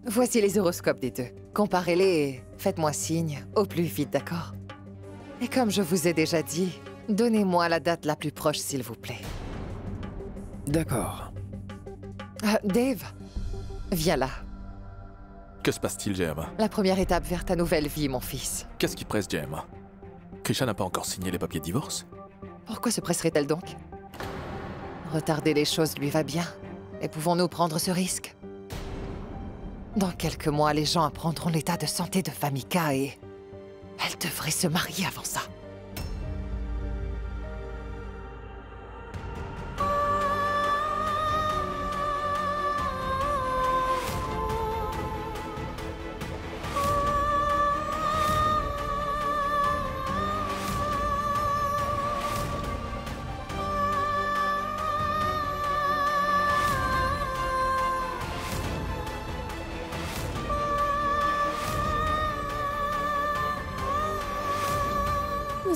Voici les horoscopes des deux. Comparez-les et faites-moi signe au plus vite, d'accord? Et comme je vous ai déjà dit, donnez-moi la date la plus proche, s'il vous plaît. D'accord. Dave, viens là. Que se passe-t-il, JM? La première étape vers ta nouvelle vie, mon fils. Qu'est-ce qui presse, JM? Krisha n'a pas encore signé les papiers de divorce? Pourquoi se presserait-elle donc? Retarder les choses lui va bien. Et pouvons-nous prendre ce risque? Dans quelques mois, les gens apprendront l'état de santé de Vamika et... elle devrait se marier avant ça.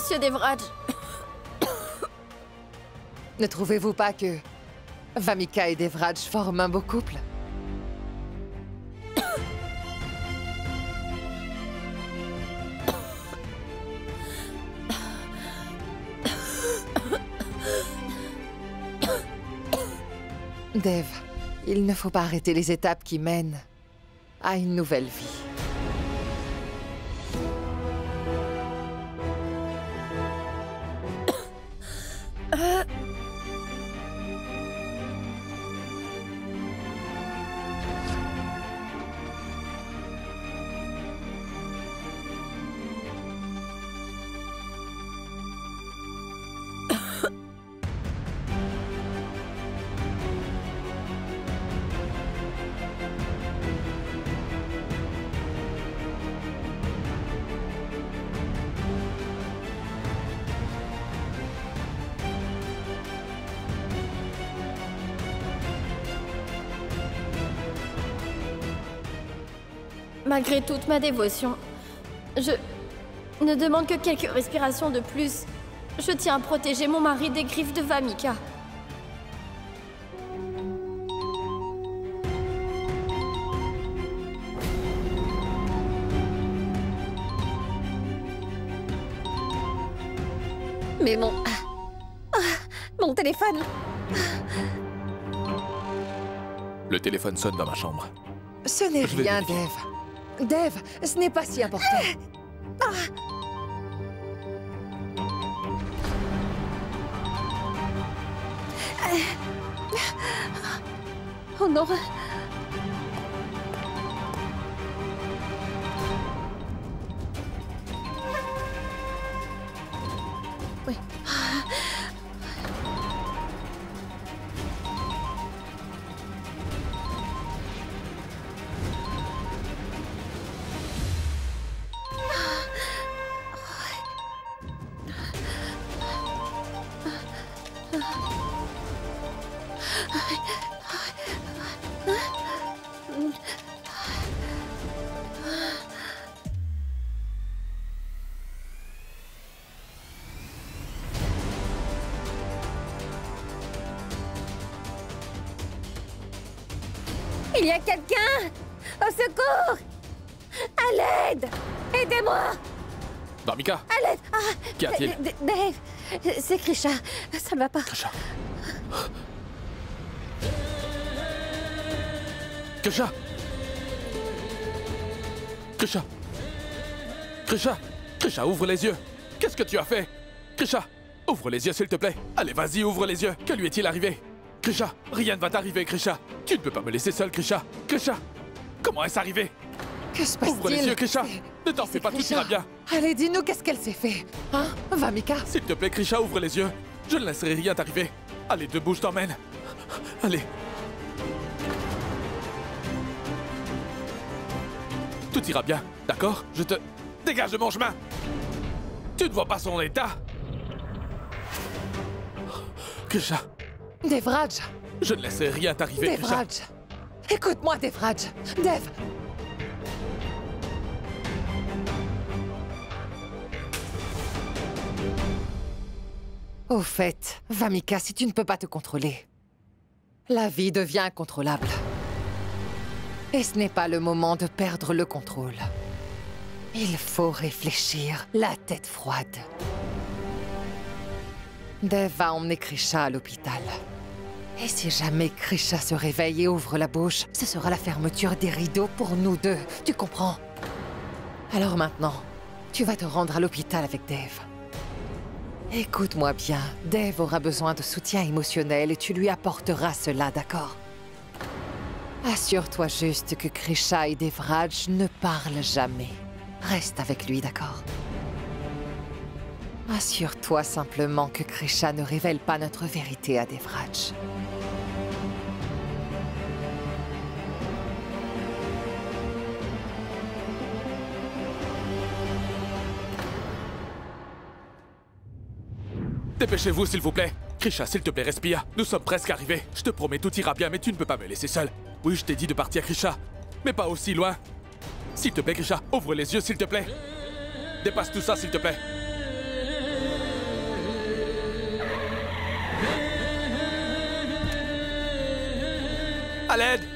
Monsieur Devraj, Ne trouvez-vous pas que Vamika et Devraj forment un beau couple? Dev, il ne faut pas arrêter les étapes qui mènent à une nouvelle vie. malgré toute ma dévotion, je ne demande que quelques respirations de plus. Je tiens à protéger mon mari des griffes de Vamika. Mais mon téléphone. Le téléphone sonne dans ma chambre. Ce n'est Je vais rien, vérifier. Dave. Dave, ce n'est pas si important. Oh non. Oui. Il y a quelqu'un! Au secours! À l'aide! Aidez-moi! Vamika, À l'aide! Ah, qu'y a-t-il? Dave, c'est Krisha. Ça ne va pas. Krisha. Krisha. Krisha. Krisha. Krisha, ouvre les yeux. Qu'est-ce que tu as fait? Krisha, ouvre les yeux s'il te plaît. Allez, vas-y, ouvre les yeux. Que lui est-il arrivé? Krisha, rien ne va t'arriver, Krisha. Tu ne peux pas me laisser seule, Krisha. Krisha, comment est-ce arrivé? Que se passe-t-il? Ouvre les yeux, Krisha. Ne t'en fais pas, tout Krisha. ira bien. Allez, dis-nous qu'est-ce qu'elle s'est fait. Hein, Vamika? S'il te plaît, Krisha, ouvre les yeux. Je ne laisserai rien t'arriver. Allez, debout, je t'emmène. Allez. Tout ira bien, d'accord? Je te... Dégage de mon chemin! Tu ne vois pas son état? Krisha, Devraj! je ne laisserai rien t'arriver, Krisha. Devraj! Écoute-moi, Devraj! Dev! Au fait, Vamika, si tu ne peux pas te contrôler, la vie devient incontrôlable. Et ce n'est pas le moment de perdre le contrôle. Il faut réfléchir, la tête froide. Dev va emmener Krisha à l'hôpital. Et si jamais Krisha se réveille et ouvre la bouche, ce sera la fermeture des rideaux pour nous deux, tu comprends? Alors maintenant, tu vas te rendre à l'hôpital avec Dev. Écoute-moi bien, Dev aura besoin de soutien émotionnel et tu lui apporteras cela, d'accord? Assure-toi juste que Krisha et Devraj ne parlent jamais. Reste avec lui, d'accord? Assure-toi simplement que Krisha ne révèle pas notre vérité à Devraj. Dépêchez-vous, s'il vous plaît. Krisha, s'il te plaît, respire. Nous sommes presque arrivés. Je te promets, tout ira bien, mais tu ne peux pas me laisser seul. Oui, je t'ai dit de partir, Krisha. Mais pas aussi loin. S'il te plaît, Krisha, ouvre les yeux, s'il te plaît. Dépasse tout ça, s'il te plaît. À l'aide!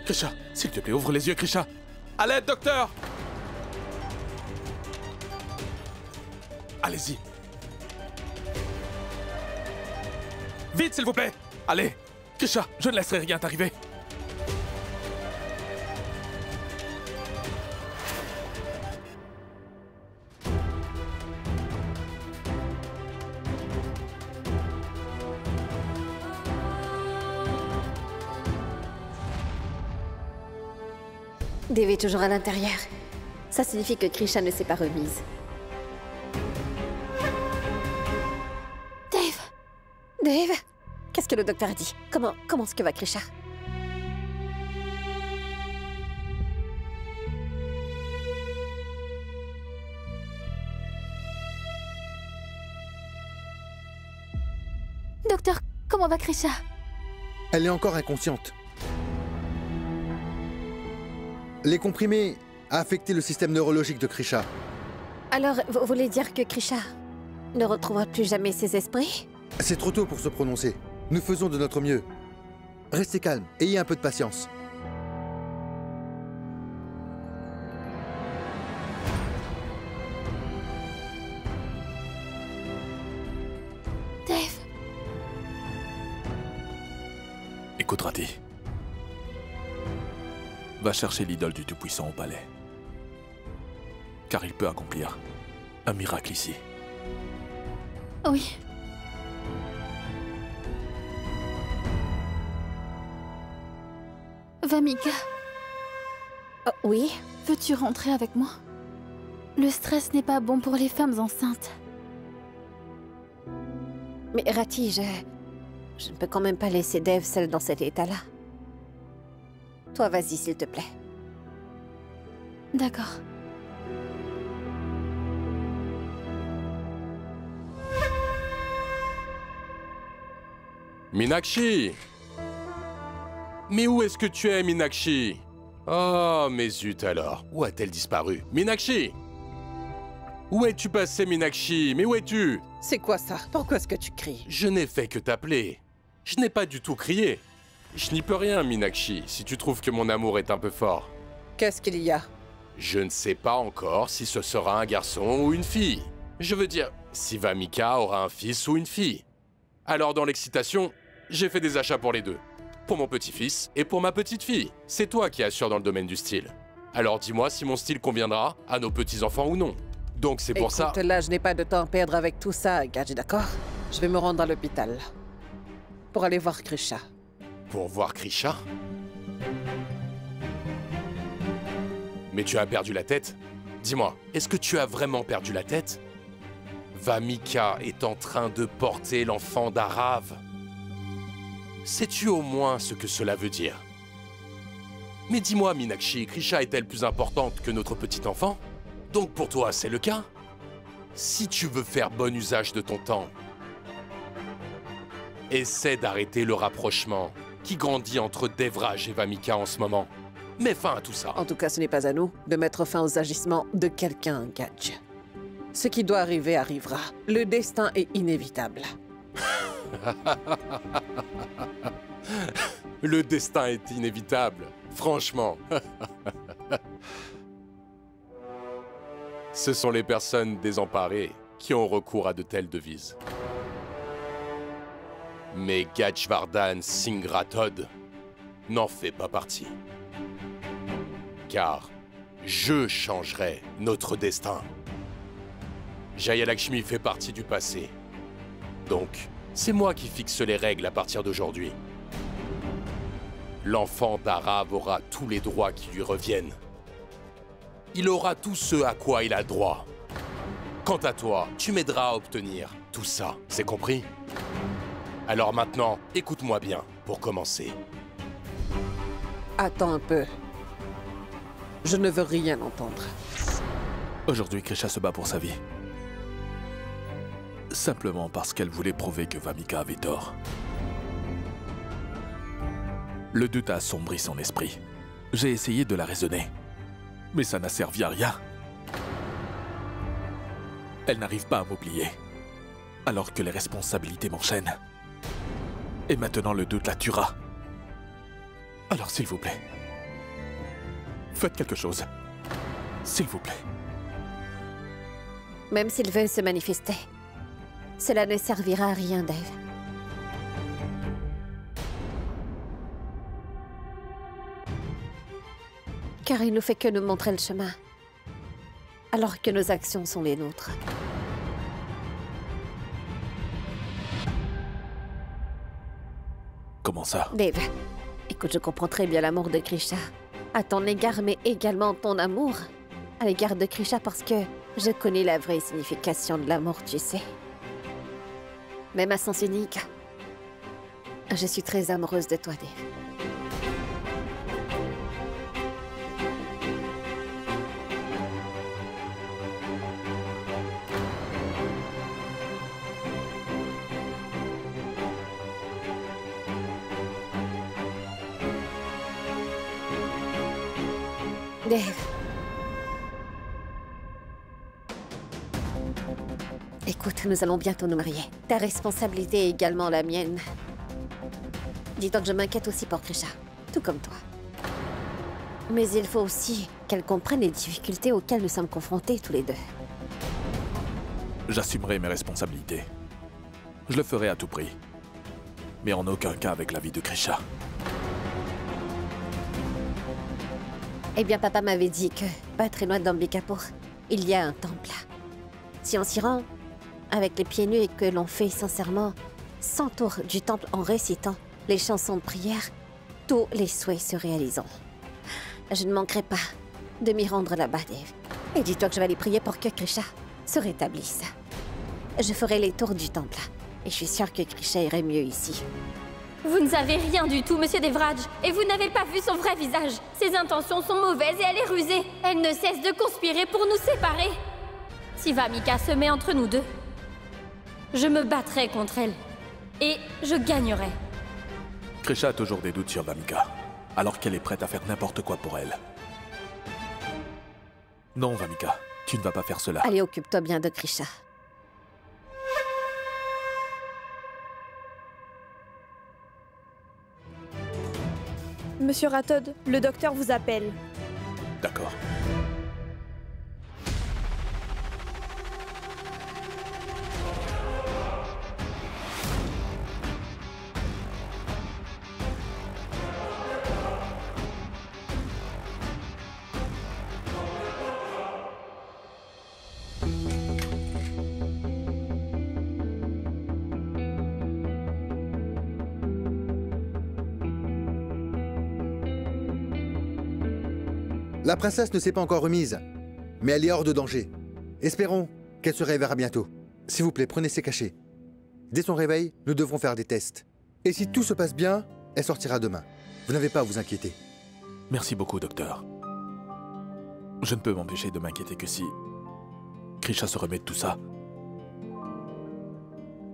Krisha, s'il te plaît, ouvre les yeux, Krisha. À l'aide, docteur! Allez-y. Vite, s'il vous plaît! Allez! Krisha, je ne laisserai rien t'arriver. Dev est toujours à l'intérieur. Ça signifie que Krisha ne s'est pas remise. Dev, qu'est-ce que le docteur a dit? Comment est-ce que va Krisha? Docteur, comment va Krisha? Elle est encore inconsciente. Les comprimés a affecté le système neurologique de Krisha. Alors, vous voulez dire que Krisha ne retrouvera plus jamais ses esprits? C'est trop tôt pour se prononcer. Nous faisons de notre mieux. Restez calme, ayez un peu de patience. Dev. Écoute, Rati. Va chercher l'idole du Tout-Puissant au palais. Car il peut accomplir un miracle ici. Oui. Vamika, Oh, oui? veux-tu rentrer avec moi? Le stress n'est pas bon pour les femmes enceintes. Mais Rati, je ne peux quand même pas laisser Dev seule dans cet état-là. Toi, vas-y, s'il te plaît. D'accord. Meenakshi! Mais où est-ce que tu es, Meenakshi? Oh, mais zut alors, où a-t-elle disparu? Meenakshi! Où es-tu passé, Meenakshi? Mais où es-tu? C'est quoi ça? Pourquoi est-ce que tu cries? Je n'ai fait que t'appeler. Je n'ai pas du tout crié. Je n'y peux rien, Meenakshi, si tu trouves que mon amour est un peu fort. Qu'est-ce qu'il y a? Je ne sais pas encore si ce sera un garçon ou une fille. Je veux dire, si Vamika aura un fils ou une fille. Alors dans l'excitation, j'ai fait des achats pour les deux. Pour mon petit-fils et pour ma petite-fille. C'est toi qui assures dans le domaine du style. Alors dis-moi si mon style conviendra à nos petits-enfants ou non. Donc c'est pour ça... Écoute, là, je n'ai pas de temps à perdre avec tout ça, Gadji, d'accord? Je vais me rendre à l'hôpital. Pour aller voir Krisha. Pour voir Krisha? Mais tu as perdu la tête? Dis-moi, est-ce que tu as vraiment perdu la tête? Vamika est en train de porter l'enfant d'Arav. Sais-tu au moins ce que cela veut dire? Mais dis-moi, Meenakshi, Krisha est-elle plus importante que notre petit enfant? Donc pour toi, c'est le cas? Si tu veux faire bon usage de ton temps, essaie d'arrêter le rapprochement qui grandit entre Devraj et Vamika en ce moment. Mets fin à tout ça. En tout cas, ce n'est pas à nous de mettre fin aux agissements de quelqu'un, Gadji. Ce qui doit arriver arrivera. Le destin est inévitable. Le destin est inévitable. Franchement. Ce sont les personnes désemparées qui ont recours à de telles devises. Mais Gajvardan Singh Rathod n'en fait pas partie. Car je changerai notre destin. Jaya Lakshmi fait partie du passé. Donc, c'est moi qui fixe les règles à partir d'aujourd'hui. L'enfant d'Arav aura tous les droits qui lui reviennent. Il aura tout ce à quoi il a droit. Quant à toi, tu m'aideras à obtenir tout ça, c'est compris? Alors maintenant, écoute-moi bien, pour commencer. Attends un peu. Je ne veux rien entendre. Aujourd'hui, Krisha se bat pour sa vie. Simplement parce qu'elle voulait prouver que Vamika avait tort. Le doute a assombri son esprit. J'ai essayé de la raisonner, mais ça n'a servi à rien. Elle n'arrive pas à m'oublier, alors que les responsabilités m'enchaînent. Et maintenant le doute la tuera. Alors s'il vous plaît, faites quelque chose. S'il vous plaît. Même s'il veut se manifester, cela ne servira à rien, Dave. Car il ne fait que nous montrer le chemin, alors que nos actions sont les nôtres. Comment ça? Dave, écoute, je comprends très bien l'amour de Krisha à ton égard, mais également ton amour à l'égard de Krisha parce que je connais la vraie signification de l'amour, tu sais. Même à sens unique, je suis très amoureuse de toi, Dave. Dave. Écoute, nous allons bientôt nous marier. Ta responsabilité est également la mienne. Dis-toi que je m'inquiète aussi pour Krisha, tout comme toi. Mais il faut aussi qu'elle comprenne les difficultés auxquelles nous sommes confrontés tous les deux. J'assumerai mes responsabilités. Je le ferai à tout prix. Mais en aucun cas avec la vie de Krisha. Eh bien, papa m'avait dit que, pas très loin d'Ambikapur, il y a un temple. Si on s'y rend, avec les pieds nus et que l'on fait sincèrement 100 tours du temple en récitant les chansons de prière, tous les souhaits se réaliseront. Je ne manquerai pas de m'y rendre là-bas, Dave. Et dis-toi que je vais aller prier pour que Krisha se rétablisse. Je ferai les tours du temple, et je suis sûre que Krisha irait mieux ici. Vous ne savez rien du tout, monsieur Devraj, et vous n'avez pas vu son vrai visage. Ses intentions sont mauvaises et elle est rusée. Elle ne cesse de conspirer pour nous séparer. Si Vamika se met entre nous deux, je me battrai contre elle. Et je gagnerai. Krisha a toujours des doutes sur Vamika, alors qu'elle est prête à faire n'importe quoi pour elle. Non, Vamika, tu ne vas pas faire cela. Allez, occupe-toi bien de Krisha. Monsieur Rathod, le docteur vous appelle. D'accord. La princesse ne s'est pas encore remise, mais elle est hors de danger. Espérons qu'elle se réveillera bientôt. S'il vous plaît, prenez ses cachets. Dès son réveil, nous devrons faire des tests. Et si tout se passe bien, elle sortira demain. Vous n'avez pas à vous inquiéter. Merci beaucoup, docteur. Je ne peux m'empêcher de m'inquiéter que si Krisha se remet de tout ça.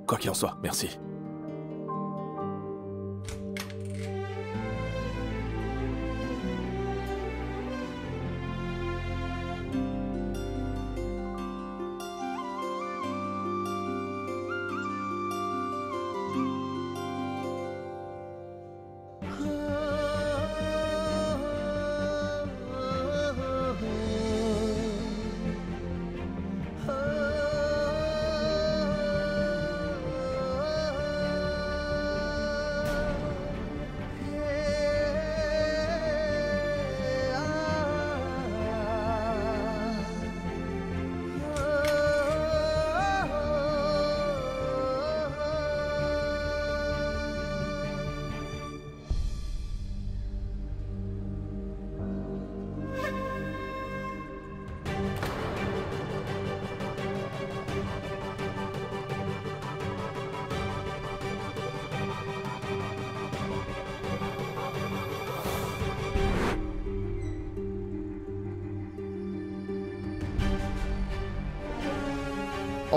Quoi qu'il en soit, merci.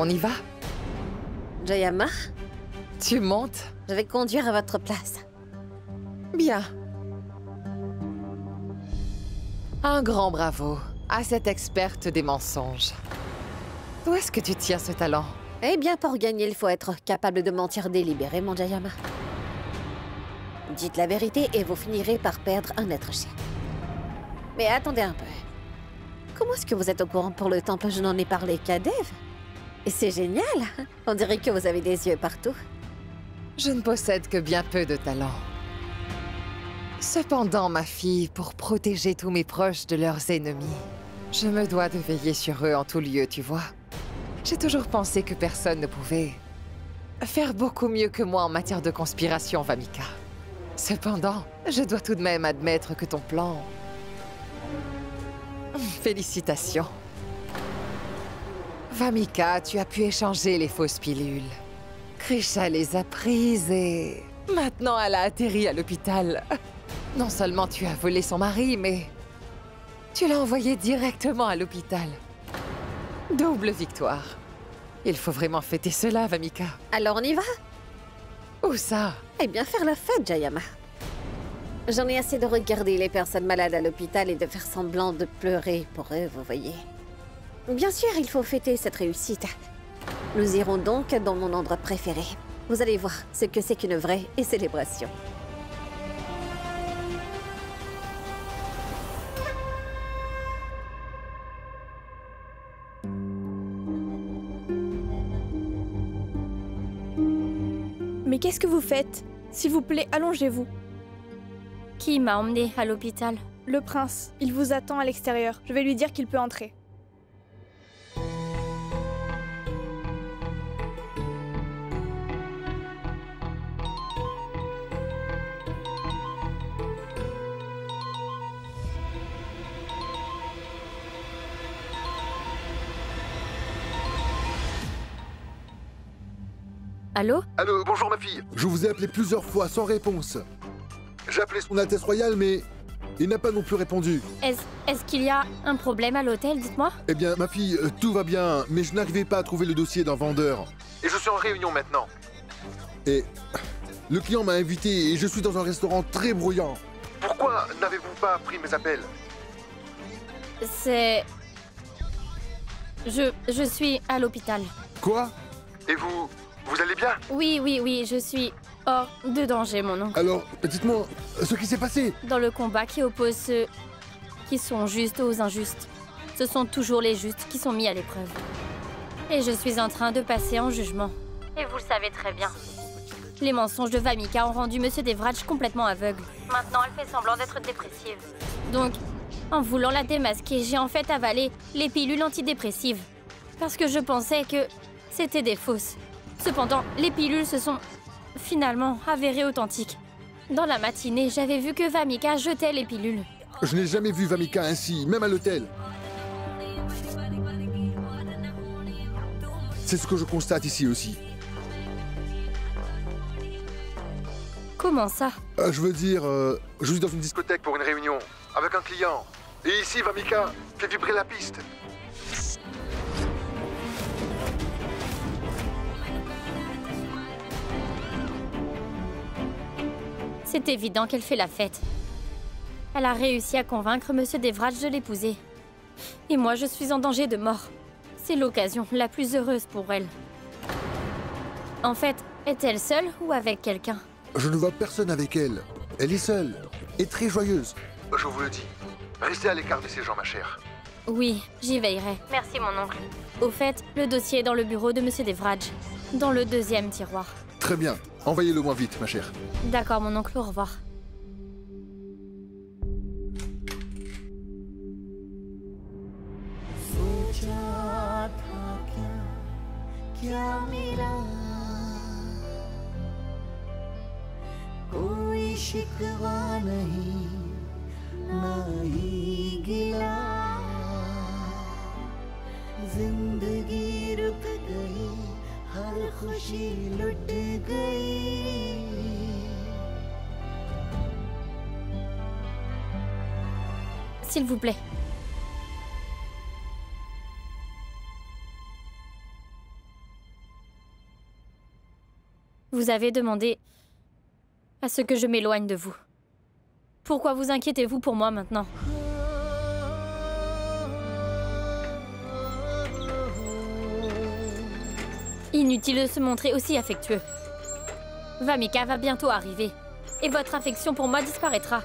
On y va? Jayama, Tu montes? je vais conduire à votre place. Bien. Un grand bravo à cette experte des mensonges. D'où est-ce que tu tiens ce talent? Eh bien, pour gagner, il faut être capable de mentir délibérément, Jayama. Dites la vérité et vous finirez par perdre un être cher. Mais attendez un peu. Comment est-ce que vous êtes au courant pour le temple? Je n'en ai parlé qu'à Dev. Et c'est génial. On dirait que vous avez des yeux partout. Je ne possède que bien peu de talent. Cependant, ma fille, pour protéger tous mes proches de leurs ennemis, je me dois de veiller sur eux en tout lieu, tu vois. J'ai toujours pensé que personne ne pouvait faire beaucoup mieux que moi en matière de conspiration, Vamika. Cependant, je dois tout de même admettre que ton plan... Félicitations. Vamika, tu as pu échanger les fausses pilules. Krisha les a prises et... Maintenant, elle a atterri à l'hôpital. Non seulement tu as volé son mari, mais... tu l'as envoyé directement à l'hôpital. Double victoire. Il faut vraiment fêter cela, Vamika. Alors on y va? Où ça? Eh bien, faire la fête, Jayama. J'en ai assez de regarder les personnes malades à l'hôpital et de faire semblant de pleurer pour eux, vous voyez. Bien sûr, il faut fêter cette réussite. Nous irons donc dans mon endroit préféré. Vous allez voir ce que c'est qu'une vraie célébration. Mais qu'est-ce que vous faites? S'il vous plaît, allongez-vous. Qui m'a emmené à l'hôpital? Le prince, il vous attend à l'extérieur. Je vais lui dire qu'il peut entrer. Allô? Allô, bonjour ma fille. Je vous ai appelé plusieurs fois sans réponse. J'ai appelé son Altesse Royale, mais il n'a pas non plus répondu. Est-ce qu'il y a un problème à l'hôtel, dites-moi? Eh bien, ma fille, tout va bien, mais je n'arrivais pas à trouver le dossier d'un vendeur. Et je suis en réunion maintenant. Et le client m'a invité et je suis dans un restaurant très bruyant. Pourquoi n'avez-vous pas pris mes appels? C'est... Je suis à l'hôpital. Quoi? Et vous allez bien? Oui, je suis hors de danger, mon oncle. Alors, dites-moi ce qui s'est passé. Dans le combat qui oppose ceux qui sont justes aux injustes, ce sont toujours les justes qui sont mis à l'épreuve. Et je suis en train de passer en jugement. Et vous le savez très bien. Les mensonges de Vamika ont rendu Monsieur Devraj complètement aveugle. Maintenant, elle fait semblant d'être dépressive. Donc, en voulant la démasquer, j'ai en fait avalé les pilules antidépressives. Parce que je pensais que c'était des fausses. Cependant, les pilules se sont finalement avérées authentiques. Dans la matinée, j'avais vu que Vamika jetait les pilules. Je n'ai jamais vu Vamika ainsi, même à l'hôtel. C'est ce que je constate ici aussi. Comment ça? Je veux dire, je suis dans une discothèque pour une réunion, avec un client. Et ici, Vamika fait vibrer la piste. C'est évident qu'elle fait la fête. Elle a réussi à convaincre Monsieur Devraj de l'épouser. Et moi, je suis en danger de mort. C'est l'occasion la plus heureuse pour elle. En fait, est-elle seule ou avec quelqu'un? Je ne vois personne avec elle. Elle est seule et très joyeuse. Je vous le dis, restez à l'écart de ces gens, ma chère. Oui, j'y veillerai. Merci, mon oncle. Au fait, le dossier est dans le bureau de Monsieur Devraj, dans le 2e tiroir. Très bien. Envoyez-le moins vite, ma chère. D'accord, mon oncle, au revoir. S'il vous plaît. Vous avez demandé à ce que je m'éloigne de vous. Pourquoi vous inquiétez-vous pour moi maintenant? Inutile de se montrer aussi affectueux. Vamika va bientôt arriver, et votre affection pour moi disparaîtra.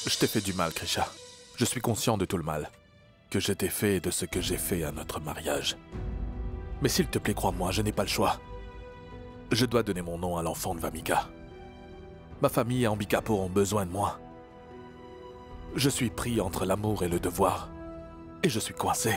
Je t'ai fait du mal, Krisha. Je suis conscient de tout le mal que je t'ai fait et de ce que j'ai fait à notre mariage. Mais s'il te plaît, crois-moi, je n'ai pas le choix. Je dois donner mon nom à l'enfant de Vamika. Ma famille et Ambikapur ont besoin de moi. Je suis pris entre l'amour et le devoir. Et je suis coincé.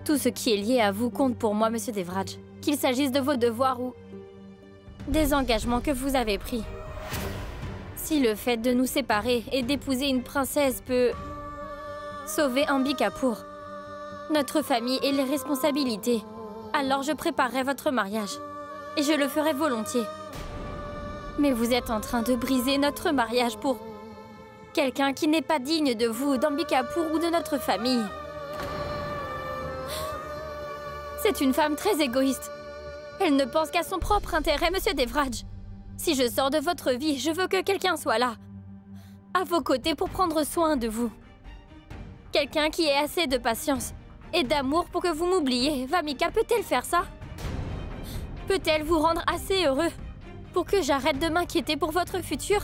Tout ce qui est lié à vous compte pour moi, Monsieur Devraj. Qu'il s'agisse de vos devoirs ou des engagements que vous avez pris. Si le fait de nous séparer et d'épouser une princesse peut sauver Ambikapur, notre famille et les responsabilités, alors je préparerai votre mariage. Et je le ferai volontiers. Mais vous êtes en train de briser notre mariage pour quelqu'un qui n'est pas digne de vous, d'Ambikapur ou de notre famille. C'est une femme très égoïste. Elle ne pense qu'à son propre intérêt, Monsieur Devraj. Si je sors de votre vie, je veux que quelqu'un soit là, à vos côtés pour prendre soin de vous. Quelqu'un qui ait assez de patience et d'amour pour que vous m'oubliez. Vamika peut-elle faire ça? Peut-elle vous rendre assez heureux pour que j'arrête de m'inquiéter pour votre futur?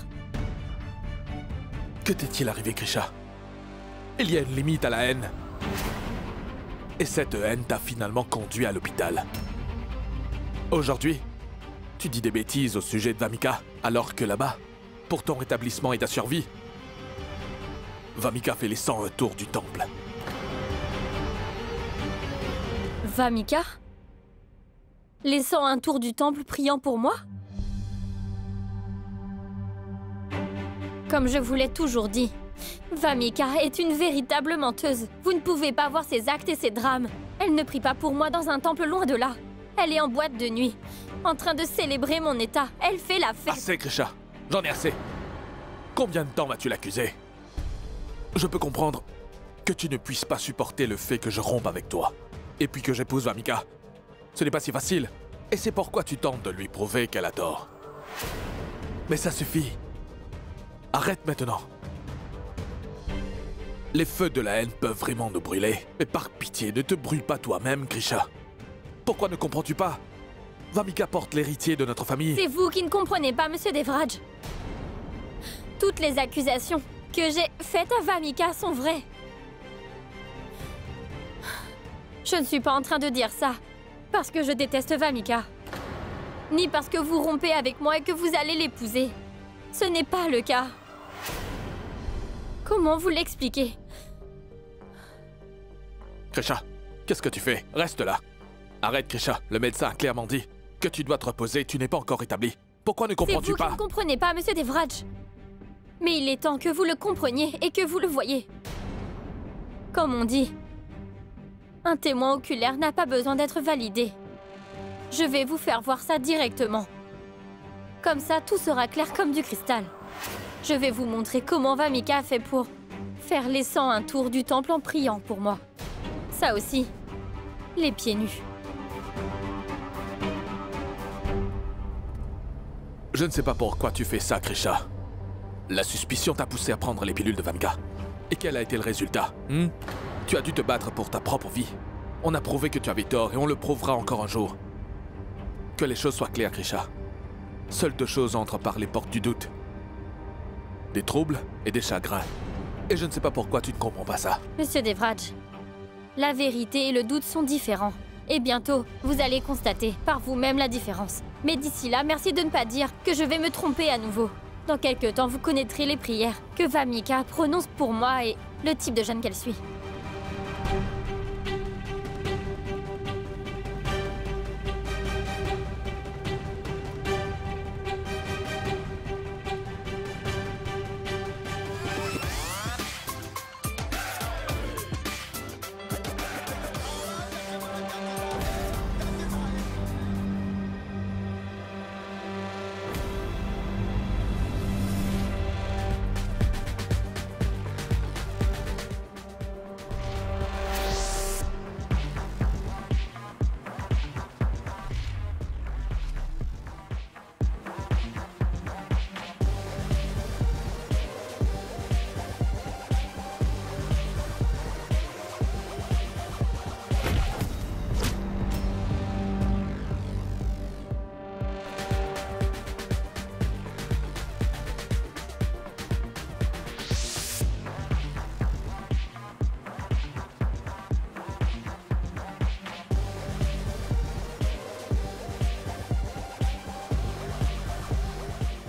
Que t'est-il arrivé, Krisha? Il y a une limite à la haine. Et cette haine t'a finalement conduit à l'hôpital. Aujourd'hui, tu dis des bêtises au sujet de Vamika, alors que là-bas, pour ton rétablissement et ta survie, Vamika fait les 101 tours du temple. Vamika? Les 101 tours du temple priant pour moi? Comme je vous l'ai toujours dit, Vamika est une véritable menteuse. Vous ne pouvez pas voir ses actes et ses drames. Elle ne prie pas pour moi dans un temple loin de là. Elle est en boîte de nuit, en train de célébrer mon état. Elle fait la fête. Assez, Krisha. J'en ai assez. Combien de temps vas-tu l'accuser? Je peux comprendre que tu ne puisses pas supporter le fait que je rompe avec toi. Et puis que j'épouse Vamika. Ce n'est pas si facile. Et c'est pourquoi tu tentes de lui prouver qu'elle a tort. Mais ça suffit. Arrête maintenant. Les feux de la haine peuvent vraiment nous brûler. Mais par pitié, ne te brûle pas toi-même, Krisha. Pourquoi ne comprends-tu pas? Vamika porte l'héritier de notre famille. C'est vous qui ne comprenez pas, Monsieur Devraj. Toutes les accusations que j'ai faites à Vamika sont vraies. Je ne suis pas en train de dire ça parce que je déteste Vamika. Ni parce que vous rompez avec moi et que vous allez l'épouser. Ce n'est pas le cas. Comment vous l'expliquer? Krisha, qu'est-ce que tu fais? Reste là. Arrête, Krisha. Le médecin a clairement dit que tu dois te reposer. Tu n'es pas encore rétabli. Pourquoi ne comprends-tu pas? C'est vous qui ne comprenez pas, Monsieur Devraj. Mais il est temps que vous le compreniez et que vous le voyez. Comme on dit, un témoin oculaire n'a pas besoin d'être validé. Je vais vous faire voir ça directement. Comme ça, tout sera clair comme du cristal. Je vais vous montrer comment Vamika a fait pour faire les 101 tours du temple en priant pour moi. Ça aussi, les pieds nus. Je ne sais pas pourquoi tu fais ça, Krisha. La suspicion t'a poussé à prendre les pilules de Vamika. Et quel a été le résultat? Tu as dû te battre pour ta propre vie. On a prouvé que tu avais tort et on le prouvera encore un jour. Que les choses soient claires, Krisha. Seules deux choses entrent par les portes du doute. Des troubles et des chagrins. Et je ne sais pas pourquoi tu ne comprends pas ça. Monsieur Devraj, la vérité et le doute sont différents. Et bientôt, vous allez constater par vous-même la différence. Mais d'ici là, merci de ne pas dire que je vais me tromper à nouveau. Dans quelque temps, vous connaîtrez les prières que Vamika prononce pour moi et le type de jeune qu'elle suit.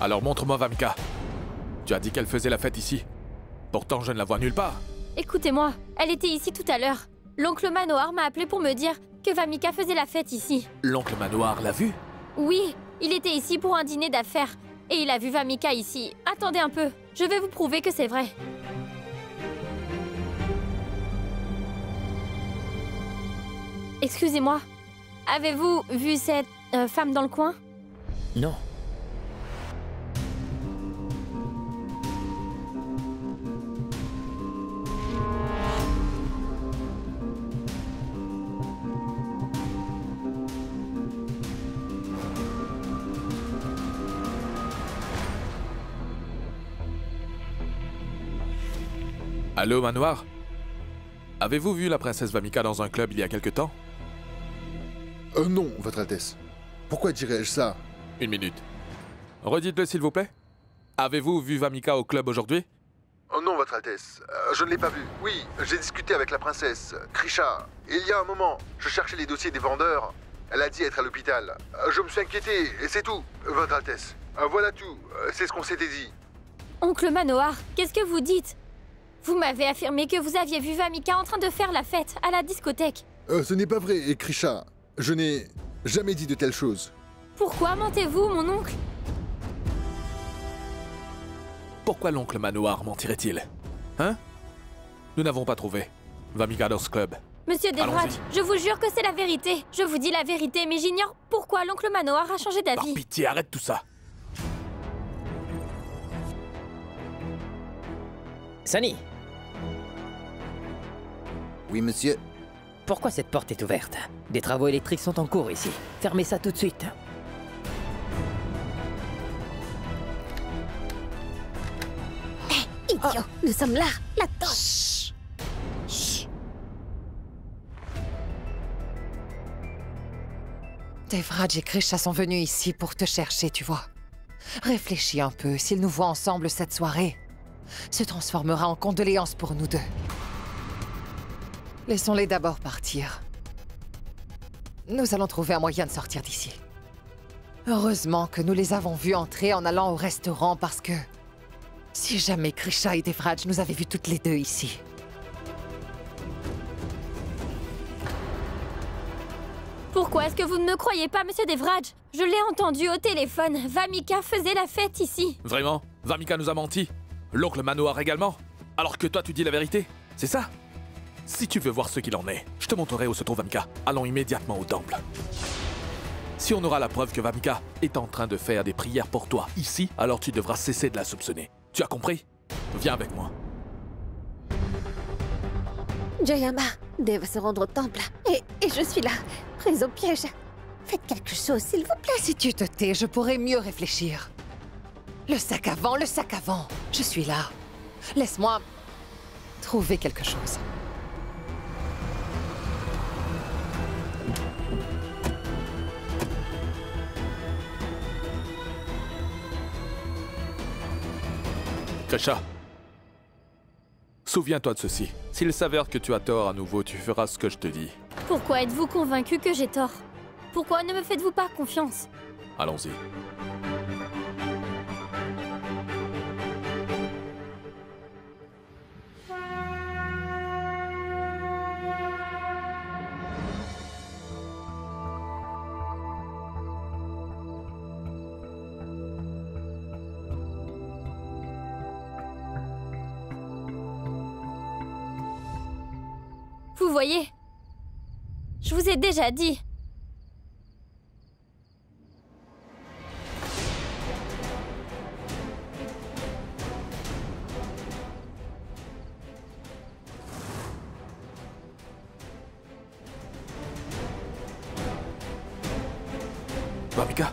Alors montre-moi Vamika. Tu as dit qu'elle faisait la fête ici. Pourtant, je ne la vois nulle part. Écoutez-moi, elle était ici tout à l'heure. L'oncle Manoir m'a appelé pour me dire que Vamika faisait la fête ici. L'oncle Manoir l'a vue? Oui, il était ici pour un dîner d'affaires. Et il a vu Vamika ici. Attendez un peu, je vais vous prouver que c'est vrai. Excusez-moi, avez-vous vu cette femme dans le coin? Non. Allô, Manoir? Avez-vous vu la princesse Vamika dans un club il y a quelque temps? Non, Votre Altesse. Pourquoi dirais-je ça? Une minute. Redites-le, s'il vous plaît. Avez-vous vu Vamika au club aujourd'hui? Non, Votre Altesse. Je ne l'ai pas vue. Oui, j'ai discuté avec la princesse, Krisha. Et il y a un moment, je cherchais les dossiers des vendeurs. Elle a dit être à l'hôpital. Je me suis inquiété, et c'est tout, Votre Altesse. Voilà tout. C'est ce qu'on s'était dit. Oncle Manoir, qu'est-ce que vous dites? Vous m'avez affirmé que vous aviez vu Vamika en train de faire la fête à la discothèque. Ce n'est pas vrai, Krisha. Je n'ai jamais dit de telles choses. Pourquoi mentez-vous, mon oncle? Pourquoi l'oncle Manoir mentirait-il? Hein? Nous n'avons pas trouvé Vamika dans ce club. Monsieur Devraj, je vous jure que c'est la vérité. Je vous dis la vérité, mais j'ignore pourquoi l'oncle Manoir a changé d'avis. Par pitié, arrête tout ça. Sunny, Oui, monsieur. pourquoi cette porte est ouverte? Des travaux électriques sont en cours ici. Fermez ça tout de suite. Idiot, nous sommes là, là-dedans. Chut. Devraj et Krisha sont venus ici pour te chercher, tu vois. Réfléchis un peu, s'ils nous voient ensemble cette soirée, se transformera en condoléances pour nous deux. Laissons-les d'abord partir. Nous allons trouver un moyen de sortir d'ici. Heureusement que nous les avons vus entrer en allant au restaurant parce que... si jamais Krisha et Devraj nous avaient vus toutes les deux ici. Pourquoi est-ce que vous ne me croyez pas, monsieur Devraj? Je l'ai entendu au téléphone. Vamika faisait la fête ici. Vraiment? Vamika nous a menti? L'oncle Manoir également? Alors que toi tu dis la vérité? C'est ça? Si tu veux voir ce qu'il en est, je te montrerai où se trouve Vamika. Allons immédiatement au temple. Si on aura la preuve que Vamika est en train de faire des prières pour toi ici, alors tu devras cesser de la soupçonner. Tu as compris? Viens avec moi. Jayama Dev se rendre au temple. Et je suis là, prise au piège. Faites quelque chose, s'il vous plaît. Si tu te tais, je pourrais mieux réfléchir. Le sac avant, le sac avant. Je suis là. Laisse-moi trouver quelque chose. Krisha, Souviens-toi de ceci. S'il s'avère que tu as tort à nouveau, tu feras ce que je te dis. Pourquoi êtes-vous convaincu que j'ai tort? Pourquoi ne me faites-vous pas confiance? Allons-y. Vous voyez? Je vous ai déjà dit. Vamika,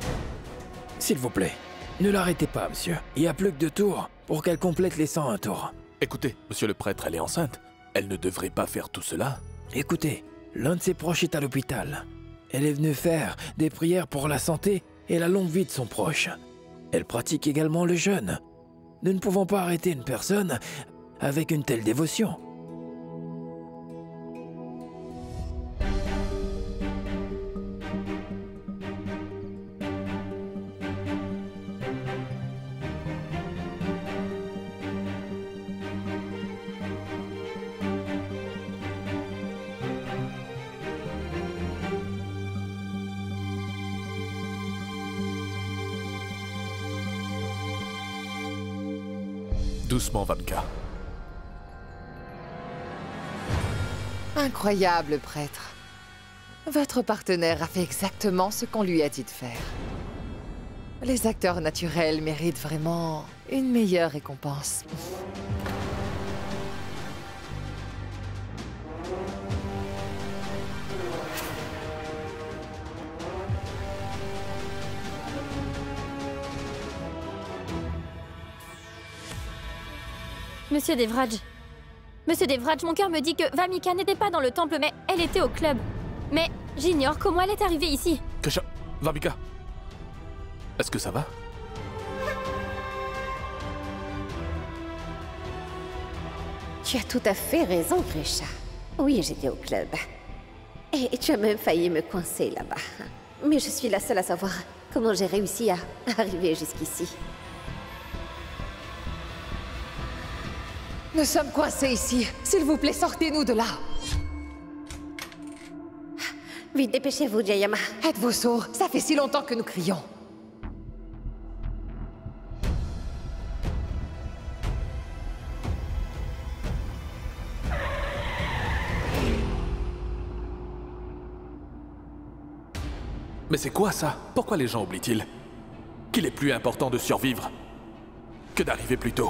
S'il vous plaît, ne l'arrêtez pas, monsieur. Il n'y a plus que 2 tours pour qu'elle complète les 101 tours. écoutez, monsieur le prêtre, elle est enceinte. Elle ne devrait pas faire tout cela. Écoutez, l'un de ses proches est à l'hôpital. Elle est venue faire des prières pour la santé et la longue vie de son proche. Elle pratique également le jeûne. Nous ne pouvons pas arrêter une personne avec une telle dévotion. Doucement, Vamika. Incroyable, prêtre. Votre partenaire a fait exactement ce qu'on lui a dit de faire. Les acteurs naturels méritent vraiment une meilleure récompense. Monsieur Devraj. Monsieur Devraj, mon cœur me dit que Vamika n'était pas dans le temple, mais elle était au club. Mais j'ignore comment elle est arrivée ici. Krisha, Vamika. Est-ce que ça va? Tu as tout à fait raison, Krisha. Oui, j'étais au club. Et tu as même failli me coincer là-bas. Mais je suis la seule à savoir comment j'ai réussi à arriver jusqu'ici. Nous sommes coincés ici. S'il vous plaît, sortez-nous de là. Vite, dépêchez-vous, Jayama. Êtes-vous sourds? Ça fait si longtemps que nous crions. Mais c'est quoi ça? Pourquoi les gens oublient-ils qu'il est plus important de survivre que d'arriver plus tôt?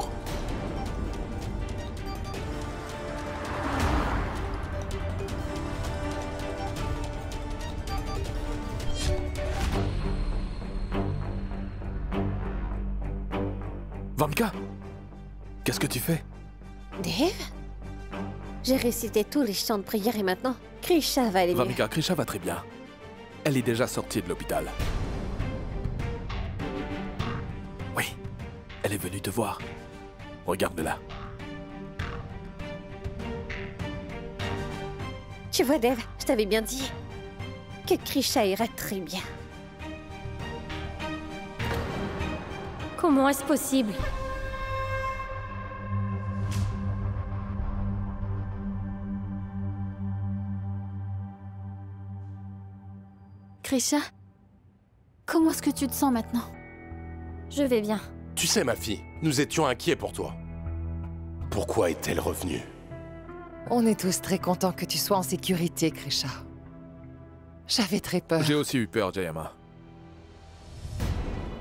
Vamika, qu'est-ce que tu fais? Dave? J'ai récité tous les chants de prière et maintenant, Krisha va aller mieux. Vamika, Krisha va très bien. Elle est déjà sortie de l'hôpital. Oui, elle est venue te voir. Regarde-la. Tu vois, Dave, je t'avais bien dit que Krisha ira très bien. Comment est-ce possible? Krisha, comment est-ce que tu te sens maintenant? Je vais bien. Tu sais, ma fille, nous étions inquiets pour toi. Pourquoi est-elle revenue? On est tous très contents que tu sois en sécurité, Krisha. J'avais très peur. J'ai aussi eu peur, Jayama.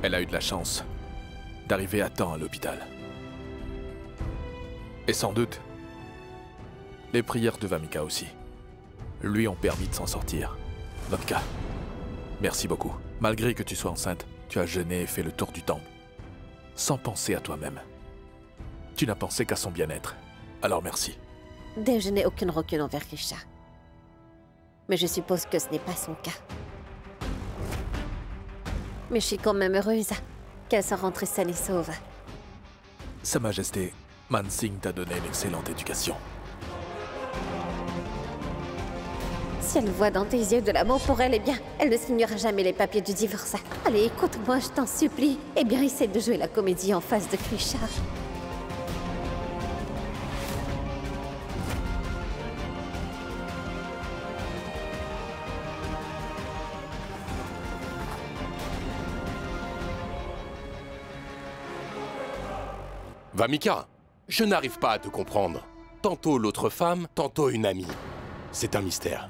Elle a eu de la chance d'arriver à temps à l'hôpital. Et sans doute, les prières de Vamika aussi lui ont permis de s'en sortir. Vamika, merci beaucoup. Malgré que tu sois enceinte, tu as jeûné et fait le tour du temple, sans penser à toi-même. Tu n'as pensé qu'à son bien-être. Alors merci. Dave, je n'ai aucune rancune envers Krisha. Mais je suppose que ce n'est pas son cas. Mais je suis quand même heureuse qu'elle soit rentrée saine et sauve. Sa Majesté, Mansingh t'a donné une excellente éducation. Si elle voit dans tes yeux de l'amour pour elle, eh bien, elle ne signera jamais les papiers du divorce. Allez, écoute-moi, je t'en supplie. Eh bien, essaie de jouer la comédie en face de Krisha. Vamika, je n'arrive pas à te comprendre. Tantôt l'autre femme, tantôt une amie. C'est un mystère.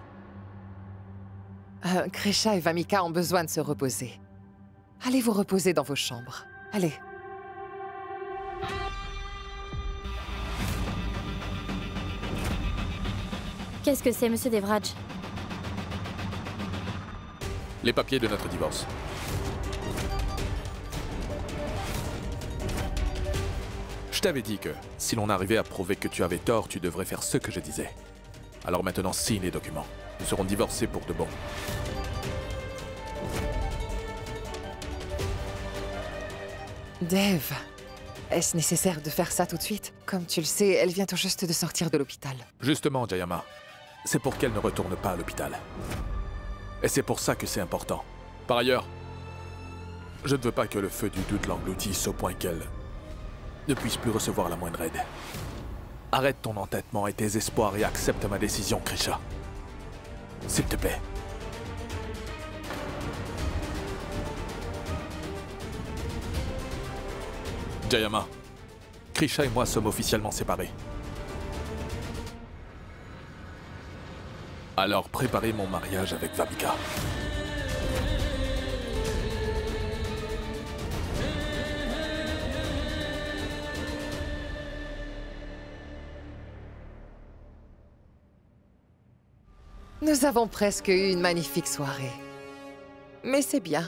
Krisha et Vamika ont besoin de se reposer. Allez vous reposer dans vos chambres. Allez. Qu'est-ce que c'est, monsieur Devraj? Les papiers de notre divorce. Je t'avais dit que, si l'on arrivait à prouver que tu avais tort, tu devrais faire ce que je disais. Alors maintenant, signe les documents. Nous serons divorcés pour de bon. Dev, est-ce nécessaire de faire ça tout de suite? Comme tu le sais, elle vient tout juste de sortir de l'hôpital. Justement, Jayama, c'est pour qu'elle ne retourne pas à l'hôpital. Et c'est pour ça que c'est important. Par ailleurs, je ne veux pas que le feu du doute l'engloutisse au point qu'elle ne puisse plus recevoir la moindre aide. Arrête ton entêtement et tes espoirs et accepte ma décision, Krisha. S'il te plaît. Jayama, Krisha et moi sommes officiellement séparés. Alors préparez mon mariage avec Vamika. Nous avons presque eu une magnifique soirée. Mais c'est bien.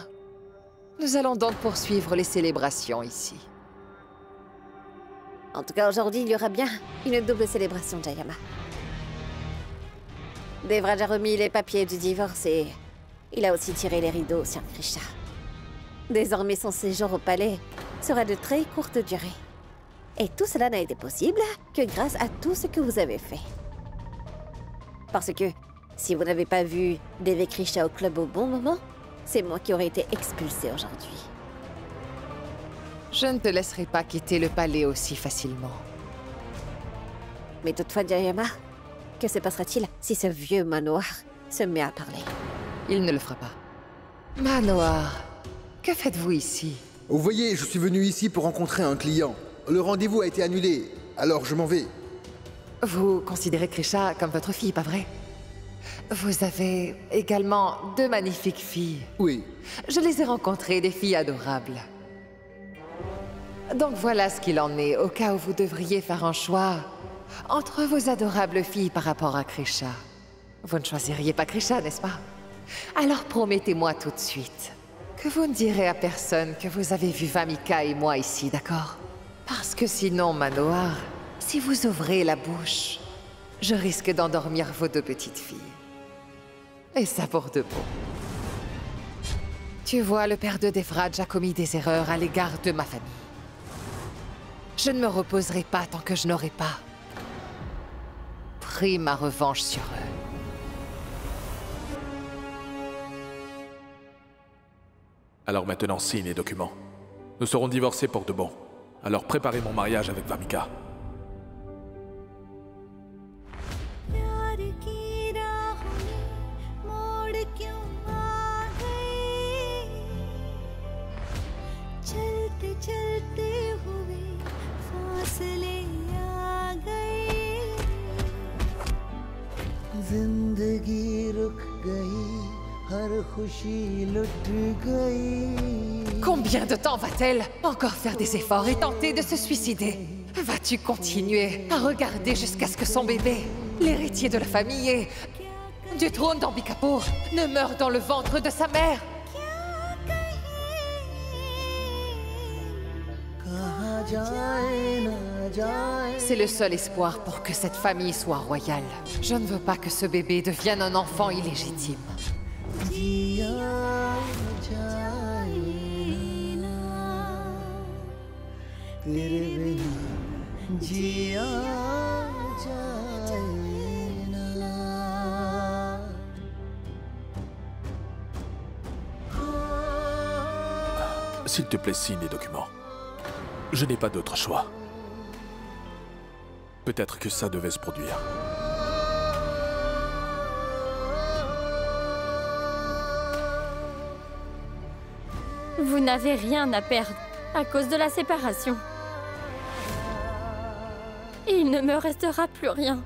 Nous allons donc poursuivre les célébrations ici. En tout cas, aujourd'hui, il y aura bien une double célébration, Jayama. Devraj a remis les papiers du divorce et il a aussi tiré les rideaux sur Krisha. Désormais, son séjour au palais sera de très courte durée. Et tout cela n'a été possible que grâce à tout ce que vous avez fait. Parce que si vous n'avez pas vu Dev et Krisha au club au bon moment, c'est moi qui aurais été expulsée aujourd'hui. Je ne te laisserai pas quitter le palais aussi facilement. Mais toutefois, Jayama, que se passera-t-il si ce vieux manoir se met à parler? Il ne le fera pas. Manoir, que faites-vous ici? Vous voyez, je suis venu ici pour rencontrer un client. Le rendez-vous a été annulé, alors je m'en vais. Vous considérez Krisha comme votre fille, pas vrai? Vous avez également 2 magnifiques filles. Oui. Je les ai rencontrées, des filles adorables. Donc voilà ce qu'il en est, au cas où vous devriez faire un choix entre vos adorables filles par rapport à Krisha. Vous ne choisiriez pas Krisha, n'est-ce pas? Alors promettez-moi tout de suite que vous ne direz à personne que vous avez vu Vamika et moi ici, d'accord? Parce que sinon, Manoir, si vous ouvrez la bouche, je risque d'endormir vos 2 petites filles. Et ça pour de bon. Tu vois, le père de Devraj a commis des erreurs à l'égard de ma famille. Je ne me reposerai pas tant que je n'aurai pas pris ma revanche sur eux. Alors maintenant, signe les documents. Nous serons divorcés pour de bon. Alors préparez mon mariage avec Vamika. Combien de temps va-t-elle encore faire des efforts et tenter de se suicider? Vas-tu continuer à regarder jusqu'à ce que son bébé, l'héritier de la famille et du trône d'Ambikapur, ne meure dans le ventre de sa mère? C'est le seul espoir pour que cette famille soit royale. Je ne veux pas que ce bébé devienne un enfant illégitime. S'il te plaît, signe les documents. Je n'ai pas d'autre choix. Peut-être que ça devait se produire. Vous n'avez rien à perdre à cause de la séparation. Il ne me restera plus rien.